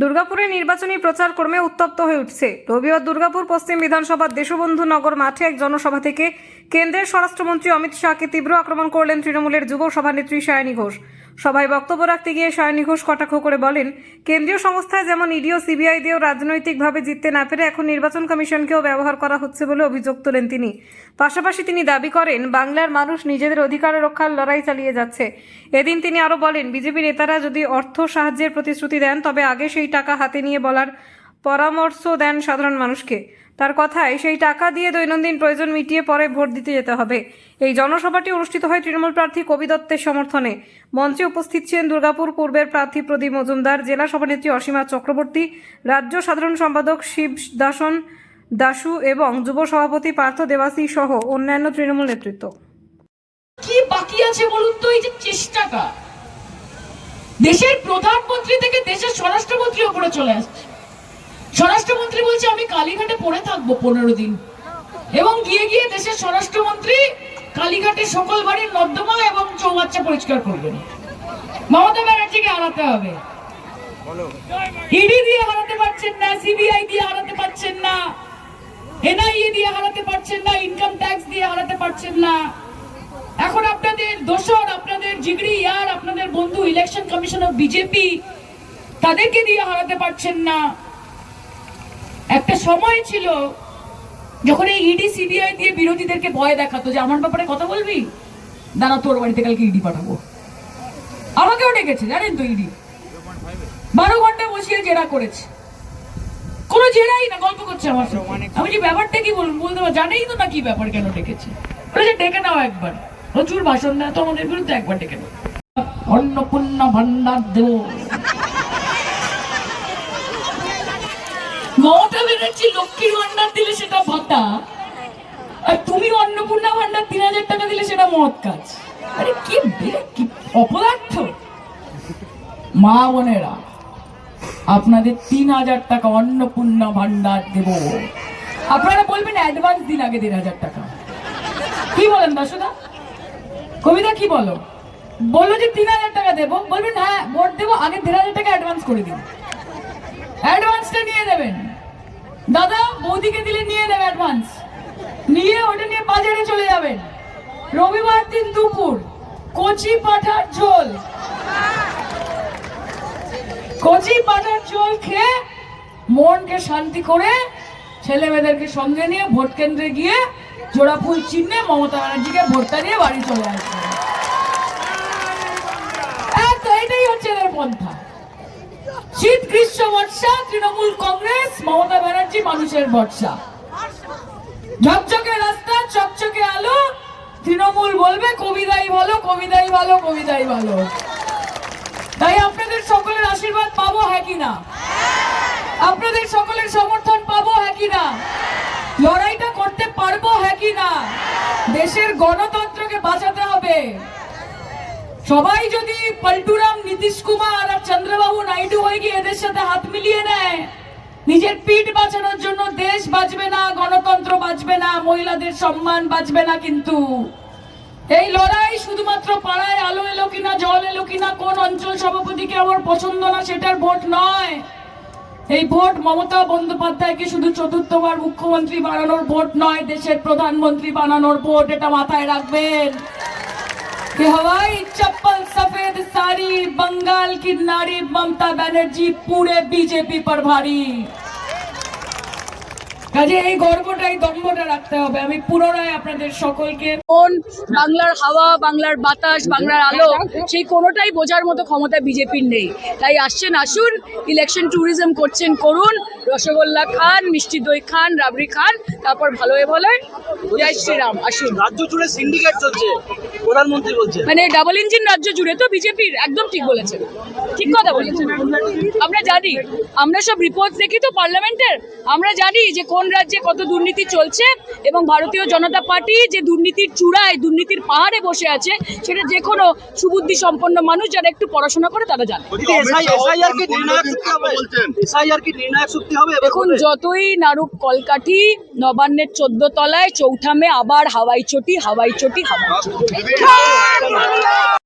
দুর্গাপুরে নির্বাচনী প্রচার কর্মে উত্তপ্ত হয়ে উঠছে। রবিবার দুর্গাপুর পশ্চিম বিধানসভার দেশবন্ধু নগর মাঠে এক জনসভা থেকে কেন্দ্রের স্বরাষ্ট্রমন্ত্রী অমিত শাহকে তীব্র আক্রমণ করলেন তৃণমূলের যুব সভানেত্রী সায়নী ঘোষ। সভায় বক্তব্য রাখতে গিয়ে সায়নী ঘোষ কটাক্ষ করে বলেন, কেন্দ্রীয় সংস্থায় যেমন ইডি ও সিবিআই দিয়েও রাজনৈতিকভাবে জিততে না পেরে এখন নির্বাচন কমিশনকেও ব্যবহার করা হচ্ছে বলে অভিযোগ তোলেন তিনি। পাশাপাশি তিনি দাবি করেন, বাংলার মানুষ নিজেদের অধিকার রক্ষার লড়াই চালিয়ে যাচ্ছে। এদিন তিনি আরও বলেন, বিজেপি নেতারা যদি অর্থ সাহায্যের প্রতিশ্রুতি দেন তবে আগে সেই টাকা হাতে নিয়ে বলার পরামর্শ দেন সাধারণ মানুষকে। তার কথায় সেই টাকা দিয়ে দৈনন্দিন প্রয়োজন মিটিয়ে পরে ভোট দিতে যেতে হবে। এই জনসভাটি অনুষ্ঠিত হয় তৃণমূল প্রার্থী কবি দত্তের সমর্থনে। মঞ্চে উপস্থিত ছিলেন দুর্গাপুর পূর্বের প্রার্থী প্রদীপ মজুমদার, জেলা সভানেত্রী অসীমা চক্রবর্তী, রাজ্য সাধারণ সম্পাদক শিব দাসু এবং যুব সভাপতি পার্থ দেবাসী সহ অন্যান্য তৃণমূল নেতৃত্ব। কি বাকি আছে বলুন তো? এই যে চেষ্টাটা দেশের প্রধানমন্ত্রী থেকে দেশের স্বরাষ্ট্রমন্ত্রী উপরে চলে আসছে। স্বরাষ্ট্রমন্ত্রী বলছে আমি কালীঘাটে পড়ে থাকবো 15 দিন, এবং গিয়ে গিয়ে দেশের স্বরাষ্ট্রমন্ত্রী কালীঘাটে সকল বাড়ির নর্দমা এবং চৌবাচ্চা পরিষ্কার করবেন। মমতা ব্যানার্জিকে হারাতে হবে। ইডি দিয়ে হারাতে পারছেন না, সিবিআই দিয়ে হারাতে পারছেন না, এনআইএ দিয়ে হারাতে পারছেন না, ইনকাম ট্যাক্স দিয়ে হারাতে পারছেন না। এখন আপনাদের দোসর, আপনাদের জিগরি ইয়ার, আপনাদের বন্ধু ইলেকশন কমিশন অফ বিজেপি, তাদেরকে দিয়ে হারাতে পারছেন না। একটা সময় ছিল যখন এই ইডি সিবিআই দিয়ে বিরোধীদেরকে ভয় দেখাতো যে আমার ব্যাপারে কথা বলবি, দাঁড়া তোর বাড়িতে কালকে ইডি পাঠাবো। আমাকেও ডেকেছে, জানেন তো, ইডি 12 ঘন্টা বসিয়ে জেরা করেছে। কোনো জেরাই না, গল্প করছে আমার সাথে। আমি যে ব্যাপারটা কি বলবো বলতে পারবো, জানেই তো না কি ব্যাপার, কেন ডেকেছে। বলেছে ডেকে নাও একবার, প্রচুর ভাষণ দেয় তো আমাদের বিরুদ্ধে, একবার ডেকে নাও। অন্নপূর্ণা ভান্ডার দেব। মমতা ব্যানার্জি লক্ষ্মীর ভান্ডার দিলে সেটা ভাতা, আর তুমি অন্নপূর্ণা ভান্ডার 3000 টাকা দিলে সেটা মহৎ কাজ। আরে কি অপদার্থ। মা বোনেরা, আপনাদের 3000 টাকা অন্নপূর্ণা ভান্ডার দেব। আপনারা বলবেন অ্যাডভান্স দিন আগে 1500 টাকা। কি বলেন দর্শকরা? কবিতা কি বলো? বললো যে 3000 টাকা দেবো, বলবেন হ্যাঁ ভোট দেবো, আগে 1500 টাকা অ্যাডভান্স করে দিন। অ্যাডভান্সটা নিয়ে নেবেন, দাদা বৌদিকে দিলে নিয়ে নেবে অ্যাডভান্স, নিয়ে ওটা নিয়ে বাজারে চলে যাবেন। রবিবার দিন দুপুর কচি পাঠার ঝোল, কচি পাঠার ঝোল খেয়ে মনকে শান্তি করে ছেলে মেয়েদেরকে সঙ্গে নিয়ে ভোট কেন্দ্রে গিয়ে জোড়া ফুল চিহ্নে মমতা ব্যানার্জিকে ভোটটা দিয়ে বাড়ি চলে আসবে। এটাই হচ্ছে এদের পন্থা। শীত গ্রীষ্ম বর্ষা, তৃণমূল কংগ্রেস, মমতা ব্যানার্জি মানুষের ভরসা। ঝকঝকে রাস্তা, চকচকে আলো, তৃণমূল বলবে কবিতাই ভালো, কবিতাই ভালো, কবিতাই ভালো। তাই আপনাদের সকলের আশীর্বাদ পাবো, হ্যাঁ কিনা? আপনাদের সকলের সমর্থন পাবো, হ্যাঁ কিনা? লড়াইটা করতে পারবো, হ্যাঁ কিনা? দেশের গণতন্ত্রকে বাঁচাতে হবে। সবাই যদি পল্টুরাম, নীতিশ কুমার আর চন্দ্রবাবু নাইডু হয়ে গিয়ে এদের সাথে হাত মিলিয়ে নেয়, নিজের পিঠ বাঁচানোর জন্য দেশ বাঁচবে না, গণতন্ত্র বাঁচবে না, মহিলাদের সম্মান বাঁচবে না। কিন্তু এই লড়াই শুধুমাত্র পাড়ায় আলো এলো কিনা, জল এলো কিনা, কোন অঞ্চল সভাপতিকে আমার পছন্দ না সেটার ভোট নয়। এই ভোট মমতা বন্দ্যোপাধ্যায়কে শুধু 4র্থবার মুখ্যমন্ত্রী বানানোর ভোট নয়, দেশের প্রধানমন্ত্রী বানানোর ভোট। এটা মাথায় রাখবেন। कि हवाई चप्पल सफेद साड़ी, बंगाल की नारी ममता बनर्जी पूरे बीजेपी पर भारी। কাজে এই গর্বটাই, দম্ভটা রাখতে হবে। আমি পুনরায় আপনাদের সকলকে বাংলার হাওয়া, বাংলার বাতাস, বাংলার আলো, সেই কোনোটাই বোঝার মতো ক্ষমতা বিজেপির নেই। তাই আসছেন, আসুন, ইলেকশন ট্যুরিজম করছেন, করুন, রসগোল্লা খান, মিষ্টি দই খান, রাবড়ি খান, তারপর ভালোই ভালো জয় শ্রীরাম। আসুন। রাজ্য জুড়ে সিন্ডিকেট চলছে, প্রধানমন্ত্রী বলছে, মানে ডাবল ইঞ্জিন রাজ্য জুড়ে তো বিজেপির। একদম ঠিক বলেছেন, ঠিক কথা বলেছেন। আমরা জানি, আমরা সব রিপোর্ট দেখি তো পার্লামেন্টের, আমরা জানি যে কোন রাজ্যে কত দুর্নীতি চলছে, এবং ভারতীয় জনতা পার্টি যে দুর্নীতির চূড়ায়, দুর্নীতির পাহাড়ে বসে আছে, সেটা যে কোনো সুবুদ্ধি সম্পন্ন মানুষ যারা একটু পড়াশোনা করে তারা জানে। দেখুন, যতই নাড়ুক কলকাঠি, নবান্নের 14 তলায় চৌঠামে আবার হাওয়াই চটি, হাওয়াই চটি, হাওয়াই চটি।